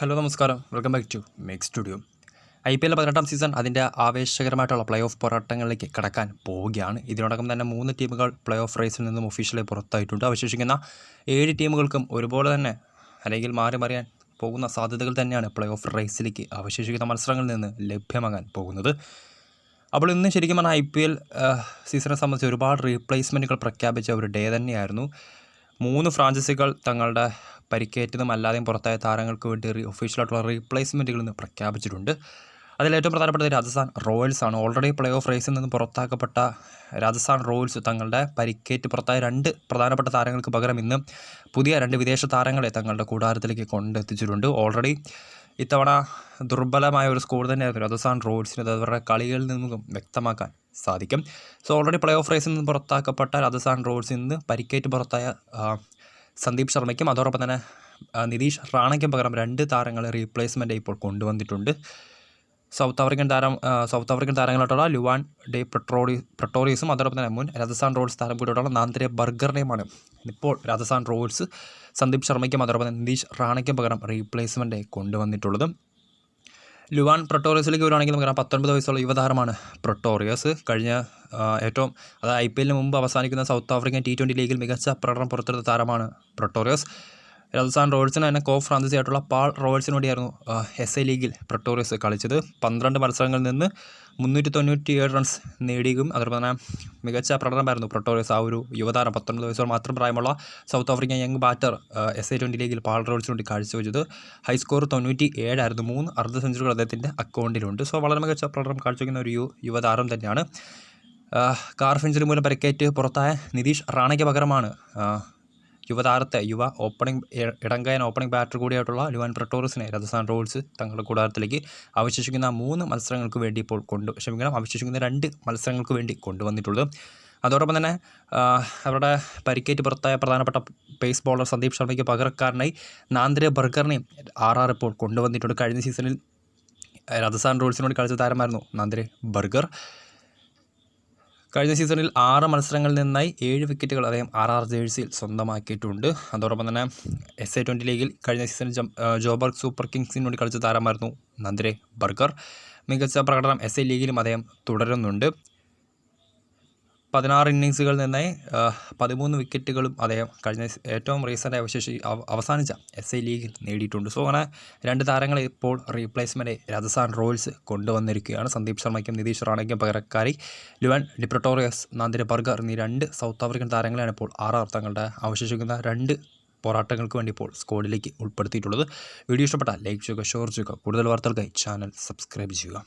Hello നമസ്കാരം, welcome back to make studio. IPL 18-ാം season അതിൻ്റെ ആവേശകരമായിട്ടുള്ള പ്ലേ ഓഫ് പോരാട്ടങ്ങളിലേക്ക് കടക്കാൻ പോവുകയാണ്. ഇതിനോടകം തന്നെ 3 ടീമുകൾ പ്ലേ ഓഫ് റേസിൽ നിന്നും ഒഫീഷ്യലി പുറത്തായിട്ടുണ്ട്. അവശേഷിക്കുന്ന 7 ടീമുകൾക്കും ഒരുപോലെ തന്നെ അല്ലെങ്കിൽ മാറിമറിയാൻ പോകുന്ന സാധ്യതകൾ തന്നെയാണ് പ്ലേ ഓഫ് റേസിലേക്ക് അവശേഷിക്കുന്ന മത്സരങ്ങളിൽ നിന്ന് ലഭ്യമാകാൻ പോകുന്നത്. അപ്പോൾ ഇന്ന് ശരിക്കും പറഞ്ഞാൽ IPL സീസണെ സംബന്ധിച്ച് ഒരുപാട് റീപ്ലേസ്മെൻറ്റുകൾ പ്രഖ്യാപിച്ച ഒരു ഡേ തന്നെയായിരുന്നു. 3 ഫ്രാഞ്ചൈസികൾ തങ്ങളുടെ പരിക്കേറ്റതും അല്ലാതെയും പുറത്തായ താരങ്ങൾക്ക് വേണ്ടി ഒഫീഷ്യലായിട്ടുള്ള റീപ്ലേസ്മെൻറ്റുകൾ ഇന്ന് പ്രഖ്യാപിച്ചിട്ടുണ്ട്. അതിലേറ്റവും പ്രധാനപ്പെട്ടത് രാജസ്ഥാൻ റോയൽസ് ആണ്. ഓൾറെഡി പ്ലേ ഓഫ് റേസിൽ നിന്ന് പുറത്താക്കപ്പെട്ട രാജസ്ഥാൻ റോയൽസ് തങ്ങളുടെ പരിക്കേറ്റ് പുറത്തായ 2 പ്രധാനപ്പെട്ട താരങ്ങൾക്ക് പകരം ഇന്ന് പുതിയ 2 വിദേശ താരങ്ങളെ തങ്ങളുടെ കൂടാരത്തിലേക്ക് കൊണ്ടെത്തിച്ചിട്ടുണ്ട്. ഓൾറെഡി ഇത്തവണ ദുർബലമായ ഒരു സ്കോർ തന്നെയായിരുന്നു രാജസ്ഥാൻ റോയൽസിന്. അത് അവരുടെ കളികളിൽ നിന്നും വ്യക്തമാക്കാൻ സാധിക്കും. സോ ഓൾറെഡി പ്ലേ ഓഫ് റേസിൽ നിന്ന് പുറത്താക്കപ്പെട്ട രാജസ്ഥാൻ റോയൽസിൽ നിന്ന് പരിക്കേറ്റ് പുറത്തായ സന്ദീപ് ശർമ്മയ്ക്കും അതോടൊപ്പം തന്നെ നിതീഷ് റാണയ്ക്കും പകരം 2 താരങ്ങളെ റീപ്ലേസ്മെൻറ്റ് ഇപ്പോൾ കൊണ്ടുവന്നിട്ടുണ്ട്. സൗത്ത് ആഫ്രിക്കൻ താരങ്ങളായിട്ടുള്ള ലുവാൻ ഡെ പ്രട്ടോറിയസും അതോടൊപ്പം തന്നെ മുൻ രാജസ്ഥാൻ റോയൽസ് താരം കൂടിയായിട്ടുള്ള നാന്ദ്രെ ബർഗറിനെയുമാണ് ഇപ്പോൾ രാജസ്ഥാൻ റോയൽസ് സന്ദീപ് ശർമ്മയ്ക്കും അതോടൊപ്പം തന്നെ നിതീഷ് റാണയ്ക്കും പകരം റീപ്ലേസ്മെൻറ്റ് കൊണ്ടുവന്നിട്ടുള്ളത്. ലുവാൻ പ്രട്ടോറിയസിലേക്ക് വരുവാണെങ്കിൽ നമുക്ക് 19 വയസ്സുള്ള യുവതാരമാണ് പ്രട്ടോറിയസ്. കഴിഞ്ഞ ഏറ്റവും IPL മുമ്പ് അവസാനിക്കുന്ന സൗത്ത് ആഫ്രിക്കൻ T20 ലീഗിൽ മികച്ച പ്രകടനം പുറത്തെടുത്ത താരമാണ് പ്രട്ടോറിയസ്. രാജസ്ഥാൻ റോയൽസിന് തന്നെ ഫ്രാഞ്ചൈസി ആയിട്ടുള്ള പാൾ റോയൽസിന് വേണ്ടിയായിരുന്നു SA ലീഗിൽ പ്രട്ടോറിയസ് കളിച്ചത്. 12 മത്സരങ്ങളിൽ നിന്ന് 397 റൺസ് നേടിയും അതോടൊപ്പം തന്നെ മികച്ച പ്രകടനമായിരുന്നു പ്രട്ടോറിയസ് ആ ഒരു യുവതാരം 19 വയസ്സോളം മാത്രം പ്രായമുള്ള south African young batter SA20 ലീഗിൽ പാൾ റോയൽസിന് വേണ്ടി കാഴ്ചവെച്ചത്. ഹൈ സ്കോർ 97 ആയിരുന്നു. 3 അർദ്ധ സെഞ്ചുറികൾ അദ്ദേഹത്തിൻ്റെ അക്കൗണ്ടിലുണ്ട്. സോ വളരെ മികച്ച പ്രകടനം കാഴ്ചവെക്കുന്ന ഒരു യുവതാരം തന്നെയാണ്. കാർഫ് ഇഞ്ചുറി മൂലം പരിക്കേറ്റ് പുറത്തായ നിതീഷ് റാണയ്ക്ക് പകരമാണ് യുവ ഇടങ്കയൻ ഓപ്പണിംഗ് ബാറ്റർ കൂടിയായിട്ടുള്ള ലുവാൻ പ്രട്ടോറിയസിനെ രാജസ്ഥാൻ റോയൽസ് തങ്ങളുടെ കൂടാരത്തിലേക്ക് അവശേഷിക്കുന്ന 3 മത്സരങ്ങൾക്ക് വേണ്ടി ഇപ്പോൾ അവശേഷിക്കുന്ന 2 മത്സരങ്ങൾക്ക് വേണ്ടി കൊണ്ടുവന്നിട്ടുള്ളത്. അതോടൊപ്പം തന്നെ അവരുടെ പരിക്കേറ്റ് പുറത്തായ പ്രധാനപ്പെട്ട പേസ് ബോളർ സന്ദീപ് ശർമ്മയ്ക്ക് പകരക്കാരനായി നാന്ദ്രെ ബർഗറിനെയും RR ഇപ്പോൾ കൊണ്ടുവന്നിട്ടുണ്ട്. കഴിഞ്ഞ സീസണിൽ രാജസ്ഥാൻ റോയൽസിനോട് കളിച്ച താരമായിരുന്നു നാന്ദ്രെ ബർഗർ. കഴിഞ്ഞ സീസണിൽ 6 മത്സരങ്ങളിൽ നിന്നായി 7 വിക്കറ്റുകൾ അദ്ദേഹം RR ജേഴ്സിയിൽ സ്വന്തമാക്കിയിട്ടുണ്ട്. അതോടൊപ്പം തന്നെ SA20 ലീഗിൽ കഴിഞ്ഞ സീസണിൽ ജോബർഗ് സൂപ്പർ കിങ്സിന് വേണ്ടി കളിച്ച താരമായിരുന്നു നാന്ദ്രെ ബർഗർ. മികച്ച പ്രകടനം SA ലീഗിലും അദ്ദേഹം തുടരുന്നുണ്ട്. 16 ഇന്നിങ്സുകളിൽ നിന്നായി 13 വിക്കറ്റുകളും അദ്ദേഹം കഴിഞ്ഞ ഏറ്റവും റീസെൻ്റായി അവസാനിച്ച SA ലീഗിൽ നേടിയിട്ടുണ്ട്. സോ അങ്ങനെ 2 താരങ്ങളെ ഇപ്പോൾ റീപ്ലേസ്മെൻറ്റ് രാജസ്ഥാൻ റോയൽസ് കൊണ്ടുവന്നിരിക്കുകയാണ്. സന്ദീപ് ശർമ്മയ്ക്കും നിതീഷ് റാണയ്ക്കും പകരക്കാരി Lhuan de Pretorius, Nandre Burger എന്നീ 2 സൗത്ത് ആഫ്രിക്കൻ താരങ്ങളെയാണ് ഇപ്പോൾ RR തങ്ങളുടെ അവശേഷിക്കുന്ന 2 പോരാട്ടങ്ങൾക്ക് വേണ്ടി ഇപ്പോൾ സ്ക്വാഡിലേക്ക് ഉൾപ്പെടുത്തിയിട്ടുള്ളത്. വീഡിയോ ഇഷ്ടപ്പെട്ടാൽ ലൈക്ക് ചെയ്യുക, ഷെയർ ചെയ്യുക. കൂടുതൽ വാർത്തകൾക്കായി ചാനൽ സബ്സ്ക്രൈബ് ചെയ്യുക.